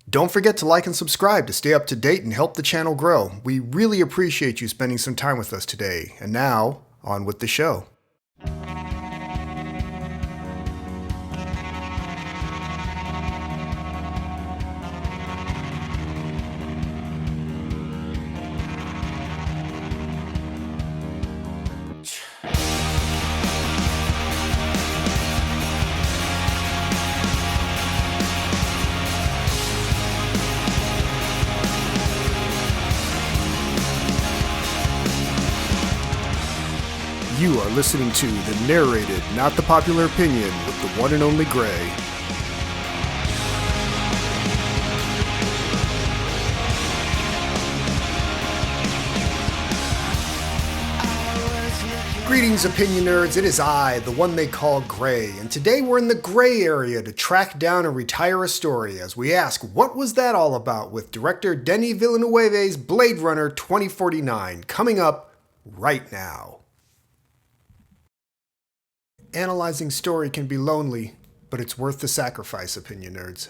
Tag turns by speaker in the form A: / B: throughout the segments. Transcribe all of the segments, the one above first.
A: Don't forget to like and subscribe to stay up to date and help the channel grow. We really appreciate you spending some time with us today. And now, on with the show. You are listening to the Narrated, Not the Popular Opinion with the one and only Gray. Greetings, opinion nerds. It is I, the one they call Gray, and today we're in the gray area to track down and retire a story as we ask, what was that all about, with director Denis Villenueve's Blade Runner 2049 coming up right now. Analyzing story can be lonely, but it's worth the sacrifice, opinion nerds.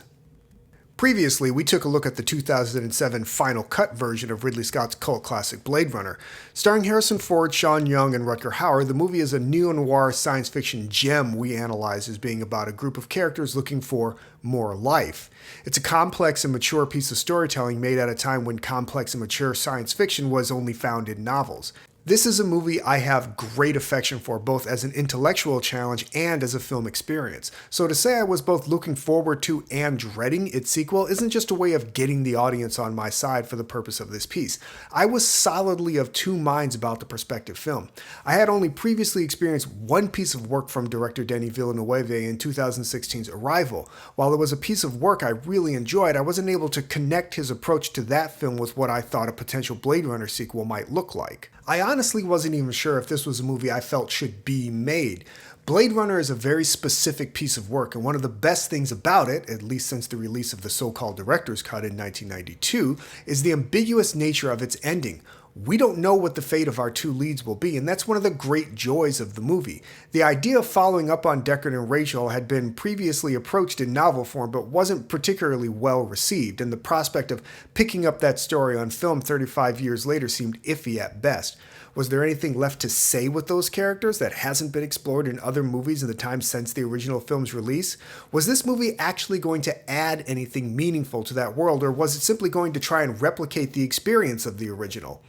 A: Previously, we took a look at the 2007 Final Cut version of Ridley Scott's cult classic Blade Runner. Starring Harrison Ford, Sean Young, and Rutger Hauer, the movie is a neo-noir science fiction gem we analyze as being about a group of characters looking for more life. It's a complex and mature piece of storytelling made at a time when complex and mature science fiction was only found in novels. This is a movie I have great affection for, both as an intellectual challenge and as a film experience. So to say I was both looking forward to and dreading its sequel isn't just a way of getting the audience on my side for the purpose of this piece. I was solidly of two minds about the prospective film. I had only previously experienced one piece of work from director Denis Villenueve in 2016's Arrival. While it was a piece of work I really enjoyed, I wasn't able to connect his approach to that film with what I thought a potential Blade Runner sequel might look like. I honestly wasn't even sure if this was a movie I felt should be made. Blade Runner is a very specific piece of work, and one of the best things about it, at least since the release of the so-called director's cut in 1992, is the ambiguous nature of its ending. We don't know what the fate of our two leads will be, and that's one of the great joys of the movie. The idea of following up on Deckard and Rachel had been previously approached in novel form, but wasn't particularly well received, and the prospect of picking up that story on film 35 years later seemed iffy at best. Was there anything left to say with those characters that hasn't been explored in other movies in the time since the original film's release? Was this movie actually going to add anything meaningful to that world, or was it simply going to try and replicate the experience of the original?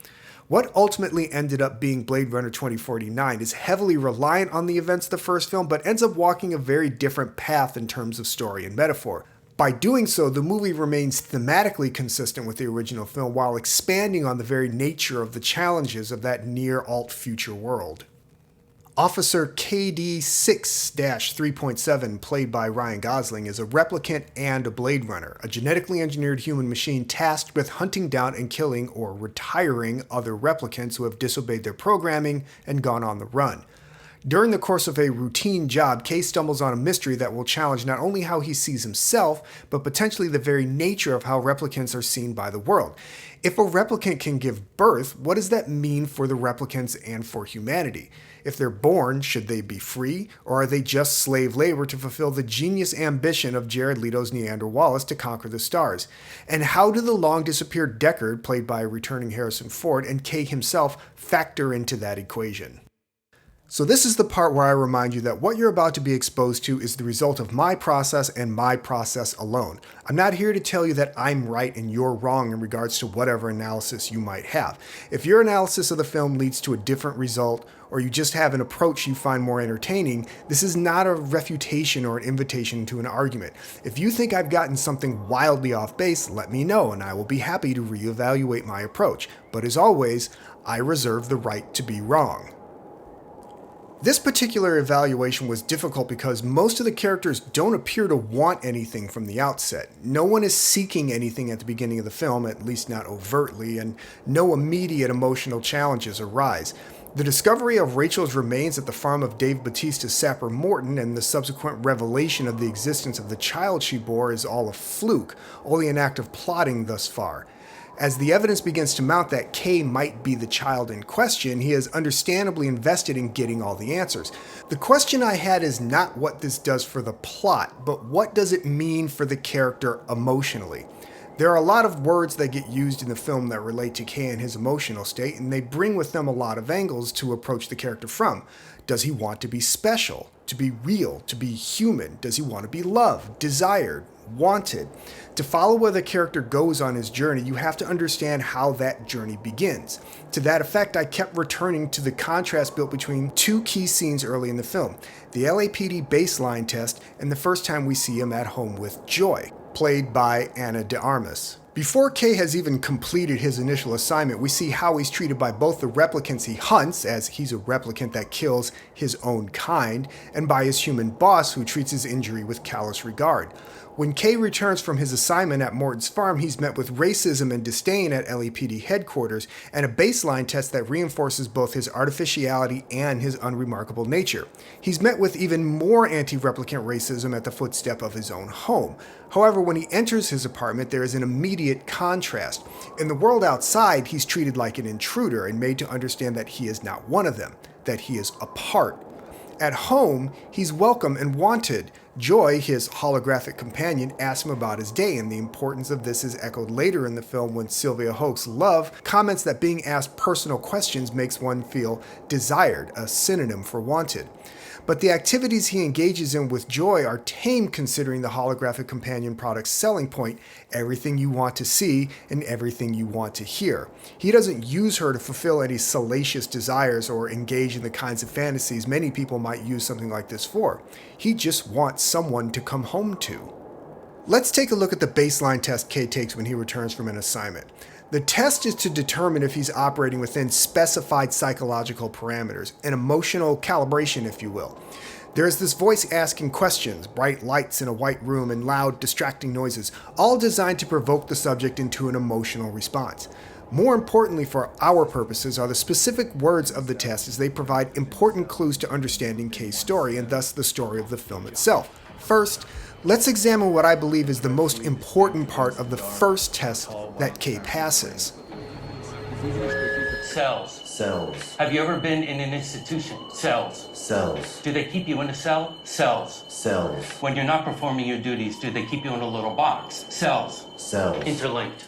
A: What ultimately ended up being Blade Runner 2049 is heavily reliant on the events of the first film, but ends up walking a very different path in terms of story and metaphor. By doing so, the movie remains thematically consistent with the original film while expanding on the very nature of the challenges of that near-alt future world. Officer KD6-3.7, played by Ryan Gosling, is a replicant and a Blade Runner, a genetically engineered human machine tasked with hunting down and killing or retiring other replicants who have disobeyed their programming and gone on the run. During the course of a routine job, K stumbles on a mystery that will challenge not only how he sees himself, but potentially the very nature of how replicants are seen by the world. If a replicant can give birth, what does that mean for the replicants and for humanity? If they're born, should they be free, or are they just slave labor to fulfill the genius ambition of Jared Leto's Neander Wallace to conquer the stars? And how do the long-disappeared Deckard, played by returning Harrison Ford, and K himself factor into that equation? So this is the part where I remind you that what you're about to be exposed to is the result of my process and my process alone. I'm not here to tell you that I'm right and you're wrong in regards to whatever analysis you might have. If your analysis of the film leads to a different result, or you just have an approach you find more entertaining, this is not a refutation or an invitation to an argument. If you think I've gotten something wildly off base, let me know and I will be happy to reevaluate my approach. But as always, I reserve the right to be wrong. This particular evaluation was difficult because most of the characters don't appear to want anything from the outset. No one is seeking anything at the beginning of the film, at least not overtly, and no immediate emotional challenges arise. The discovery of Rachel's remains at the farm of Dave Bautista's sapper Morton and the subsequent revelation of the existence of the child she bore is all a fluke, only an act of plotting thus far. As the evidence begins to mount that Kay might be the child in question, he is understandably invested in getting all the answers. The question I had is not what this does for the plot, but what does it mean for the character emotionally? There are a lot of words that get used in the film that relate to Kay and his emotional state, and they bring with them a lot of angles to approach the character from. Does he want to be special, to be real, to be human? Does he want to be loved, desired, wanted? To follow where the character goes on his journey, you have to understand how that journey begins. To that effect, I kept returning to the contrast built between two key scenes early in the film, the LAPD baseline test and the first time we see him at home with Joy, played by Ana de Armas. Before Kay has even completed his initial assignment, we see how he's treated by both the replicants he hunts, as he's a replicant that kills his own kind, and by his human boss, who treats his injury with callous regard. When Kay returns from his assignment at Morton's farm, he's met with racism and disdain at LAPD headquarters, and a baseline test that reinforces both his artificiality and his unremarkable nature. He's met with even more anti-replicant racism at the footstep of his own home. However, when he enters his apartment, there is an immediate contrast. In the world outside, he's treated like an intruder and made to understand that he is not one of them, that he is a part. At home, he's welcome and wanted. Joy, his holographic companion, asks him about his day, and the importance of this is echoed later in the film when Sylvia Hoek's Love comments that being asked personal questions makes one feel desired, a synonym for wanted. But the activities he engages in with Joy are tame considering the holographic companion product's selling point, everything you want to see and everything you want to hear. He doesn't use her to fulfill any salacious desires or engage in the kinds of fantasies many people might use something like this for. He just wants someone to come home to. Let's take a look at the baseline test Kay takes when he returns from an assignment. The test is to determine if he's operating within specified psychological parameters, an emotional calibration, if you will. There's this voice asking questions, bright lights in a white room and loud, distracting noises, all designed to provoke the subject into an emotional response. More importantly for our purposes are the specific words of the test, as they provide important clues to understanding Kay's story and thus the story of the film itself. First, let's examine what I believe is the most important part of the first test that Kay passes.
B: Cells.
C: Cells.
B: Have you ever been in an institution? Cells.
C: Cells.
B: Do they keep you in a cell? Cells.
C: Cells.
B: When you're not performing your duties, do they keep you in a little box? Cells.
C: Cells.
B: Interlinked.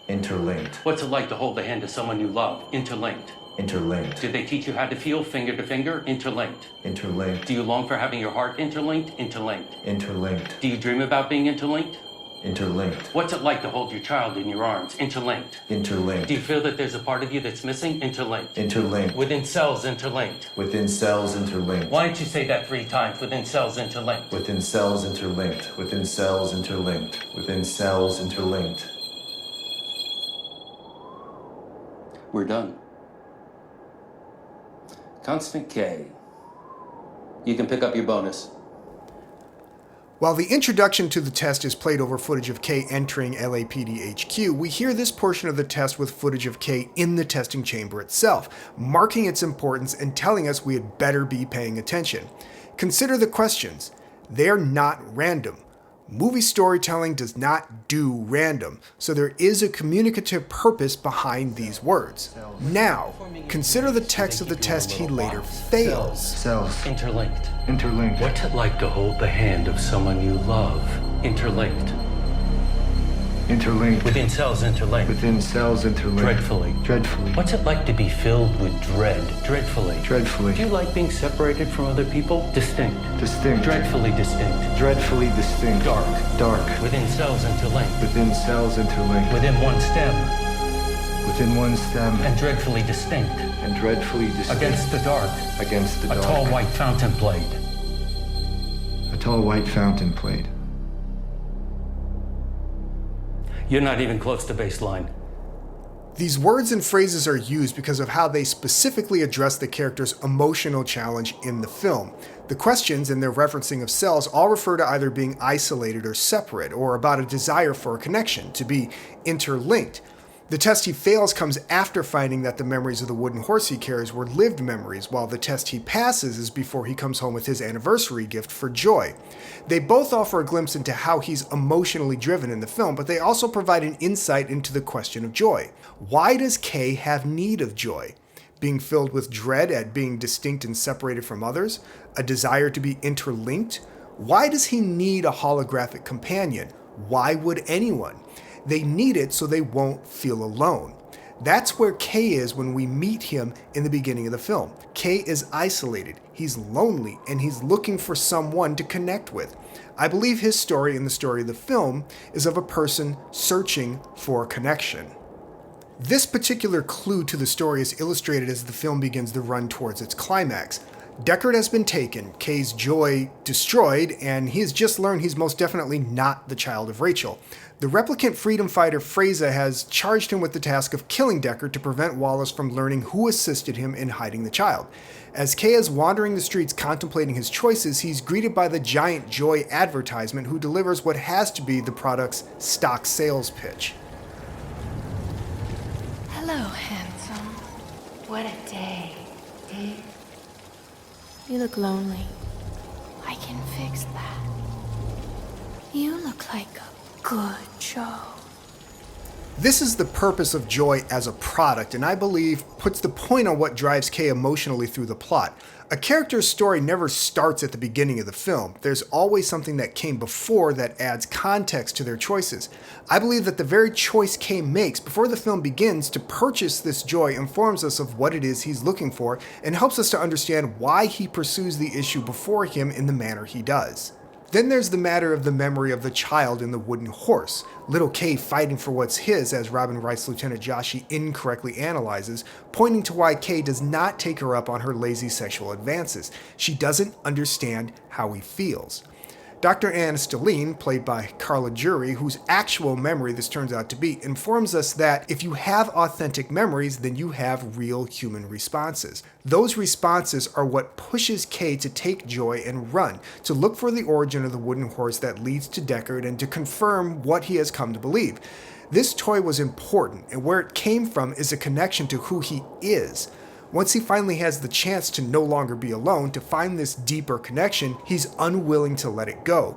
C: Interlinked.
B: What's it like to hold the hand of someone you love? Interlinked.
C: Interlinked.
B: Do they teach you how to feel finger to finger? Interlinked.
C: Interlinked.
B: Do you long for having your heart interlinked? Interlinked.
C: Interlinked.
B: Do you dream about being interlinked?
C: Interlinked.
B: What's it like to hold your child in your arms? Interlinked.
C: Interlinked.
B: Do you feel that there's a part of you that's missing? Interlinked.
C: Interlinked.
B: Within cells, interlinked.
C: Within cells interlinked.
B: Why don't you say that 3 times? Within cells, interlinked.
C: Within cells interlinked. Within cells interlinked. Within cells interlinked.
B: We're done. Constant K. You can pick up your bonus.
A: While the introduction to the test is played over footage of Kay entering LAPD HQ, we hear this portion of the test with footage of Kay in the testing chamber itself, marking its importance and telling us we had better be paying attention. Consider the questions. They're not random. Movie storytelling does not do random, so there is a communicative purpose behind these words. Now, consider the text of the test he later fails.
C: Cells.
B: Interlinked.
C: Interlinked.
B: What's it like to hold the hand of someone you love? Interlinked.
C: Interlinked.
B: Within cells, interlinked.
C: Within cells interlinked.
B: Dreadfully.
C: Dreadfully.
B: What's it like to be filled with dread? Dreadfully.
C: Dreadfully.
B: Do you like being separated from other people? Distinct.
C: Distinct.
B: Dreadfully distinct.
C: Dreadfully distinct.
B: Dark.
C: Dark.
B: Within cells, interlinked.
C: Within cells interlinked.
B: Within one stem.
C: Within one stem.
B: And dreadfully distinct.
C: And dreadfully distinct.
B: Against the dark.
C: Against the
B: A
C: dark.
B: tall white fountain played.
C: A tall white fountain played.
B: You're not even close to baseline.
A: These words and phrases are used because of how they specifically address the character's emotional challenge in the film. The questions and their referencing of cells all refer to either being isolated or separate, or about a desire for a connection, to be interlinked. The test he fails comes after finding that the memories of the wooden horse he carries were lived memories, while the test he passes is before he comes home with his anniversary gift for Joy. They both offer a glimpse into how he's emotionally driven in the film, but they also provide an insight into the question of joy. Why does Kay have need of joy? Being filled with dread at being distinct and separated from others? A desire to be interlinked? Why does he need a holographic companion? Why would anyone? They need it so they won't feel alone. That's where Kay is when we meet him in the beginning of the film. Kay is isolated, he's lonely, and he's looking for someone to connect with. I believe his story and the story of the film is of a person searching for a connection. This particular clue to the story is illustrated as the film begins the run towards its climax. Deckard has been taken, Kay's joy destroyed, and he has just learned he's most definitely not the child of Rachel. The replicant freedom fighter Freyza has charged him with the task of killing Deckard to prevent Wallace from learning who assisted him in hiding the child. As Kay is wandering the streets contemplating his choices, he's greeted by the giant Joy advertisement who delivers what has to be the product's stock sales pitch.
D: Hello, handsome. What a day, eh? You look lonely. I can fix that. You look like a good show.
A: This is the purpose of Joy as a product, and I believe puts the point on what drives Kay emotionally through the plot. A character's story never starts at the beginning of the film. There's always something that came before that adds context to their choices. I believe that the very choice Kay makes before the film begins to purchase this joy informs us of what it is he's looking for and helps us to understand why he pursues the issue before him in the manner he does. Then there's the matter of the memory of the child in the wooden horse. Little Kay fighting for what's his, as Robin Wright's Lieutenant Joshi incorrectly analyzes, pointing to why Kay does not take her up on her lazy sexual advances. She doesn't understand how he feels. Dr. Anna Stelline, played by Carla Jury, whose actual memory this turns out to be, informs us that if you have authentic memories, then you have real human responses. Those responses are what pushes Kay to take Joy and run, to look for the origin of the wooden horse that leads to Deckard and to confirm what he has come to believe. This toy was important, and where it came from is a connection to who he is. Once he finally has the chance to no longer be alone, to find this deeper connection, he's unwilling to let it go.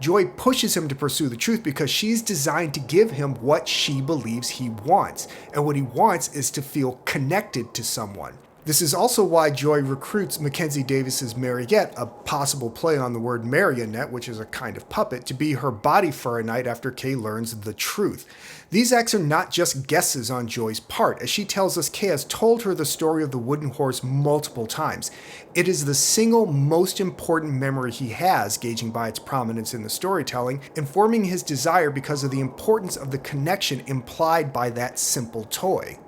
A: Joy pushes him to pursue the truth because she's designed to give him what she believes he wants, and what he wants is to feel connected to someone. This is also why Joy recruits Mackenzie Davis's Mariette, a possible play on the word marionette, which is a kind of puppet, to be her body for a night after Kay learns the truth. These acts are not just guesses on Joy's part. As she tells us, Kay has told her the story of the wooden horse multiple times. It is the single most important memory he has, gauging by its prominence in the storytelling, informing his desire because of the importance of the connection implied by that simple toy.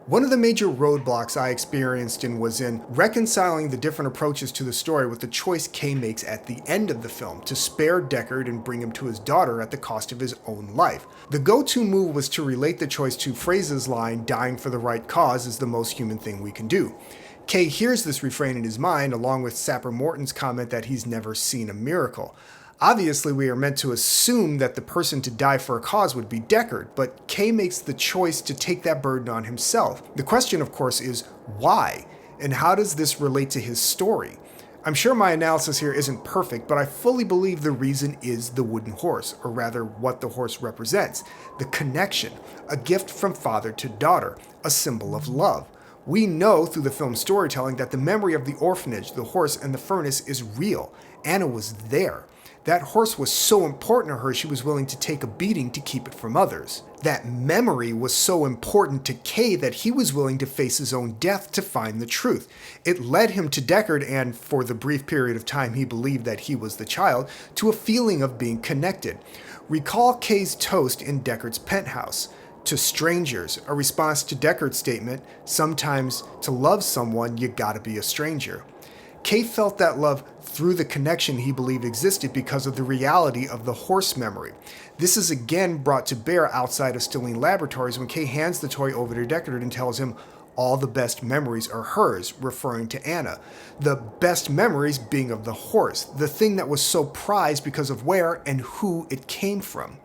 A: One of the major roadblocks I experienced was in reconciling the different approaches to the story with the choice Kay makes at the end of the film to spare Deckard and bring him to his daughter at the cost of his own life. The go-to move was to relate the choice to Freyza's line, "Dying for the right cause is the most human thing we can do." Kay hears this refrain in his mind, along with Sapper Morton's comment that he's never seen a miracle. Obviously, we are meant to assume that the person to die for a cause would be Deckard, but Kay makes the choice to take that burden on himself. The question, of course, is why? And how does this relate to his story? I'm sure my analysis here isn't perfect, but I fully believe the reason is the wooden horse, or rather what the horse represents. The connection, a gift from father to daughter, a symbol of love. We know through the film's storytelling that the memory of the orphanage, the horse, and the furnace is real. Anna was there. That horse was so important to her she was willing to take a beating to keep it from others. That memory was so important to Kay that he was willing to face his own death to find the truth. It led him to Deckard and, for the brief period of time he believed that he was the child, to a feeling of being connected. Recall Kay's toast in Deckard's penthouse. To strangers, a response to Deckard's statement, sometimes to love someone you gotta be a stranger. Kay felt that love through the connection he believed existed because of the reality of the horse memory. This is again brought to bear outside of Stelline Laboratories when Kay hands the toy over to Deckard and tells him all the best memories are hers, referring to Anna. The best memories being of the horse, the thing that was so prized because of where and who it came from.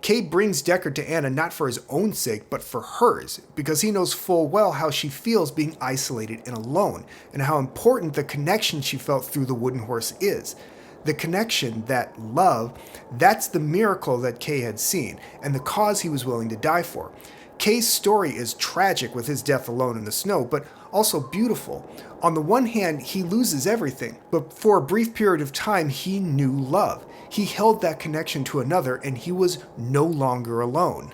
A: Kay brings Deckard to Anna not for his own sake, but for hers, because he knows full well how she feels being isolated and alone, and how important the connection she felt through the wooden horse is. The connection, that love, that's the miracle that Kay had seen, and the cause he was willing to die for. Kay's story is tragic with his death alone in the snow, but also beautiful. On the one hand, he loses everything, but for a brief period of time, he knew love. he held that connection to another and he was no longer alone.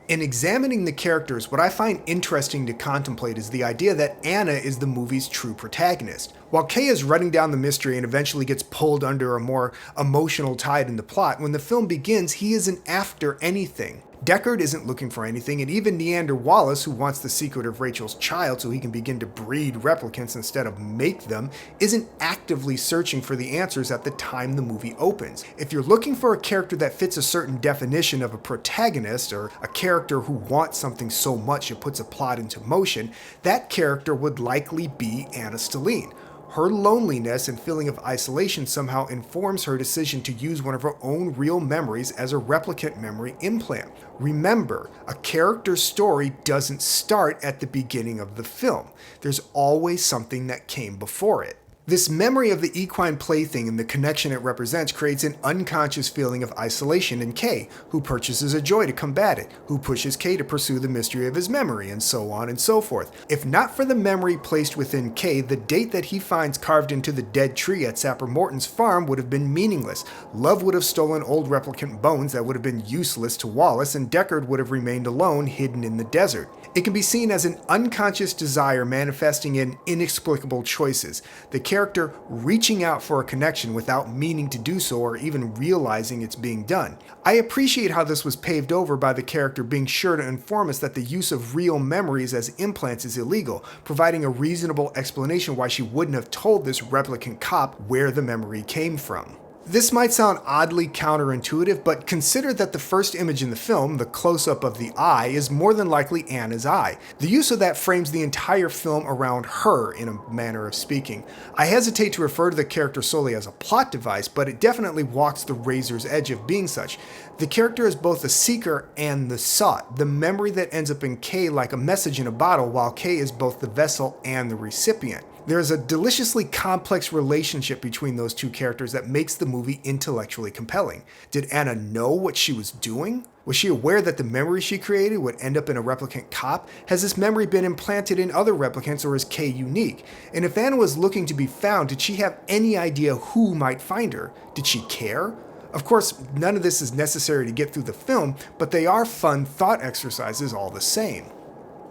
A: In examining the characters, what I find interesting to contemplate is the idea that Anna is the movie's true protagonist. While Kay is running down the mystery and eventually gets pulled under a more emotional tide in the plot, when the film begins, he isn't after anything. Deckard isn't looking for anything, and even Neander Wallace, who wants the secret of Rachel's child so he can begin to breed replicants instead of make them, isn't actively searching for the answers at the time the movie opens. If you're looking for a character that fits a certain definition of a protagonist, or a character who wants something so much it puts a plot into motion, that character would likely be Anna Stelline. Her loneliness and feeling of isolation somehow informs her decision to use one of her own real memories as a replicant memory implant. Remember, a character's story doesn't start at the beginning of the film. There's always something that came before it. This memory of the equine plaything and the connection it represents creates an unconscious feeling of isolation in Kay, who purchases a joy to combat it, who pushes Kay to pursue the mystery of his memory, and so on and so forth. If not for the memory placed within Kay, the date that he finds carved into the dead tree at Sapper Morton's farm would have been meaningless. Love would have stolen old replicant bones that would have been useless to Wallace, and Deckard would have remained alone, hidden in the desert. It can be seen as an unconscious desire manifesting in inexplicable choices. The character reaching out for a connection without meaning to do so or even realizing it's being done. I appreciate how this was paved over by the character being sure to inform us that the use of real memories as implants is illegal, providing a reasonable explanation why she wouldn't have told this replicant cop where the memory came from. This might sound oddly counterintuitive, but consider that the first image in the film, the close-up of the eye, is more than likely Anna's eye. The use of that frames the entire film around her, in a manner of speaking. I hesitate to refer to the character solely as a plot device, but it definitely walks the razor's edge of being such. The character is both the seeker and the sought, the memory that ends up in Kay like a message in a bottle, while Kay is both the vessel and the recipient. There is a deliciously complex relationship between those two characters that makes the movie intellectually compelling. Did Anna know what she was doing? Was she aware that the memory she created would end up in a replicant cop? Has this memory been implanted in other replicants, or is Kay unique? And if Anna was looking to be found, did she have any idea who might find her? Did she care? Of course, none of this is necessary to get through the film, but they are fun thought exercises all the same.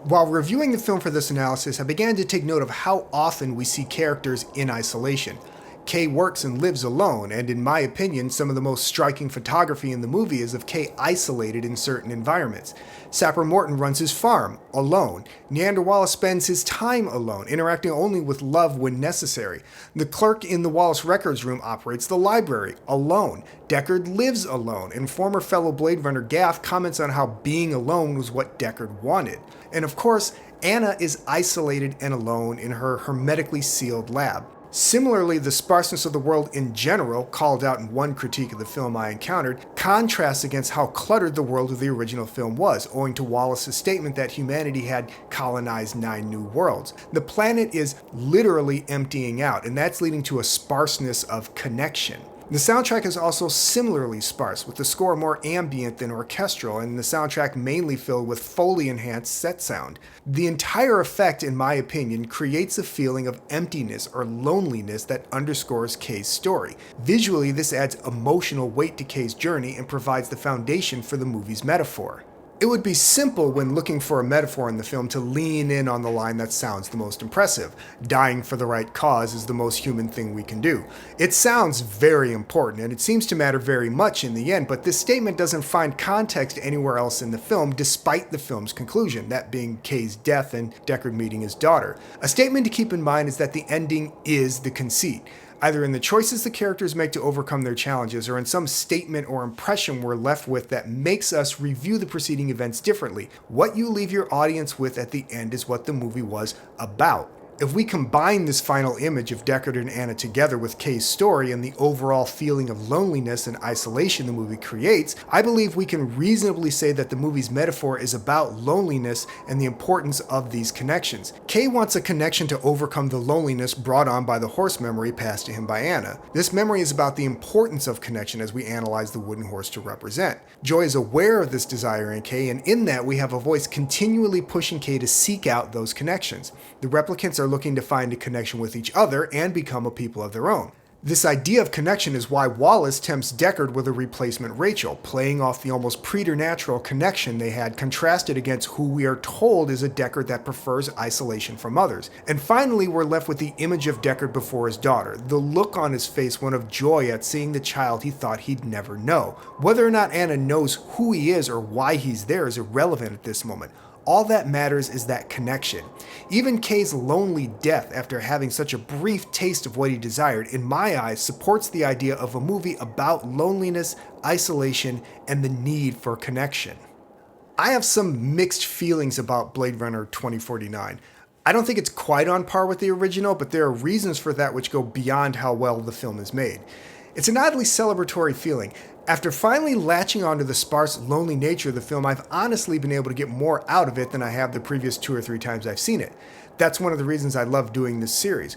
A: While reviewing the film for this analysis, I began to take note of how often we see characters in isolation. Kay works and lives alone, and in my opinion, some of the most striking photography in the movie is of Kay isolated in certain environments. Sapper Morton runs his farm, alone. Neander Wallace spends his time alone, interacting only with Love when necessary. The clerk in the Wallace Records room operates the library, alone. Deckard lives alone, and former fellow Blade Runner Gaff comments on how being alone was what Deckard wanted. And of course, Anna is isolated and alone in her hermetically sealed lab. Similarly, the sparseness of the world in general, called out in one critique of the film I encountered, contrasts against how cluttered the world of the original film was, owing to Wallace's statement that humanity had colonized 9 new worlds. The planet is literally emptying out, and that's leading to a sparseness of connection. The soundtrack is also similarly sparse, with the score more ambient than orchestral, and the soundtrack mainly filled with Foley-enhanced set sound. The entire effect, in my opinion, creates a feeling of emptiness or loneliness that underscores Kay's story. Visually, this adds emotional weight to Kay's journey and provides the foundation for the movie's metaphor. It would be simple when looking for a metaphor in the film to lean in on the line that sounds the most impressive. Dying for the right cause is the most human thing we can do. It sounds very important, and it seems to matter very much in the end, but this statement doesn't find context anywhere else in the film, despite the film's conclusion, that being Kay's death and Deckard meeting his daughter. A statement to keep in mind is that the ending is the conceit, either in the choices the characters make to overcome their challenges or in some statement or impression we're left with that makes us review the preceding events differently. What you leave your audience with at the end is what the movie was about. If we combine this final image of Deckard and Anna together with Kay's story and the overall feeling of loneliness and isolation the movie creates, I believe we can reasonably say that the movie's metaphor is about loneliness and the importance of these connections. Kay wants a connection to overcome the loneliness brought on by the horse memory passed to him by Anna. This memory is about the importance of connection as we analyze the wooden horse to represent. Joy is aware of this desire in Kay, and in that we have a voice continually pushing Kay to seek out those connections. The replicants are looking to find a connection with each other and become a people of their own. This idea of connection is why Wallace tempts Deckard with a replacement Rachel, playing off the almost preternatural connection they had contrasted against who we are told is a Deckard that prefers isolation from others. And finally, we're left with the image of Deckard before his daughter, the look on his face one of joy at seeing the child he thought he'd never know. Whether or not Anna knows who he is or why he's there is irrelevant at this moment. All that matters is that connection. Even Kay's lonely death after having such a brief taste of what he desired, in my eyes, supports the idea of a movie about loneliness, isolation, and the need for connection. I have some mixed feelings about Blade Runner 2049. I don't think it's quite on par with the original, but there are reasons for that which go beyond how well the film is made. It's an oddly celebratory feeling. After finally latching onto the sparse, lonely nature of the film, I've honestly been able to get more out of it than I have the previous 2 or 3 times I've seen it. That's one of the reasons I love doing this series.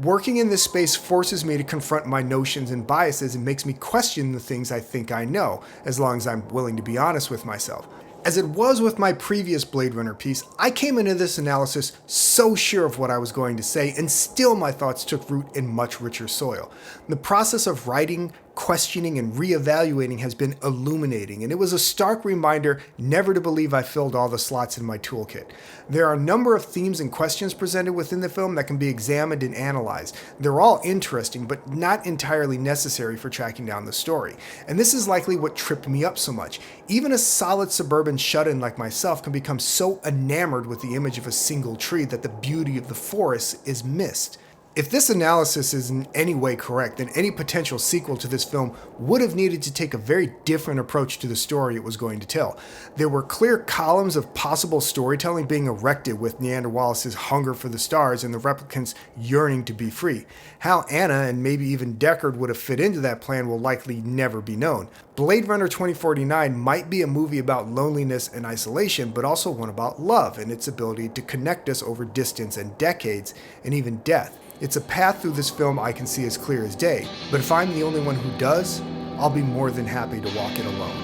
A: Working in this space forces me to confront my notions and biases and makes me question the things I think I know, as long as I'm willing to be honest with myself. As it was with my previous Blade Runner piece, I came into this analysis so sure of what I was going to say, and still my thoughts took root in much richer soil. The process of writing, questioning, and reevaluating has been illuminating, and it was a stark reminder never to believe I filled all the slots in my toolkit. There are a number of themes and questions presented within the film that can be examined and analyzed. They're all interesting, but not entirely necessary for tracking down the story. And this is likely what tripped me up so much. Even a solid suburban shut-in like myself can become so enamored with the image of a single tree that the beauty of the forest is missed. If this analysis is in any way correct, then any potential sequel to this film would have needed to take a very different approach to the story it was going to tell. There were clear columns of possible storytelling being erected with Niander Wallace's hunger for the stars and the replicants' yearning to be free. How Anna and maybe even Deckard would have fit into that plan will likely never be known. Blade Runner 2049 might be a movie about loneliness and isolation, but also one about love and its ability to connect us over distance and decades, and even death. It's a path through this film I can see as clear as day, but if I'm the only one who does, I'll be more than happy to walk it alone.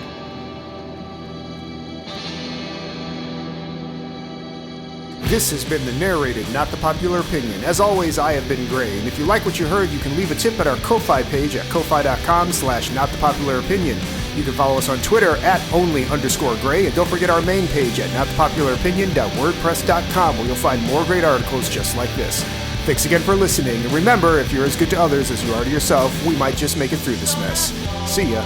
A: This has been the Narrated, Not the Popular Opinion. As always, I have been Gray, and if you like what you heard, you can leave a tip at our Ko-Fi page at ko-fi.com/notthepopularopinion. You can follow us on Twitter at @only_Gray, and don't forget our main page at notthepopularopinion.wordpress.com, where you'll find more great articles just like this. Thanks again for listening, and remember, if you're as good to others as you are to yourself, we might just make it through this mess. See ya.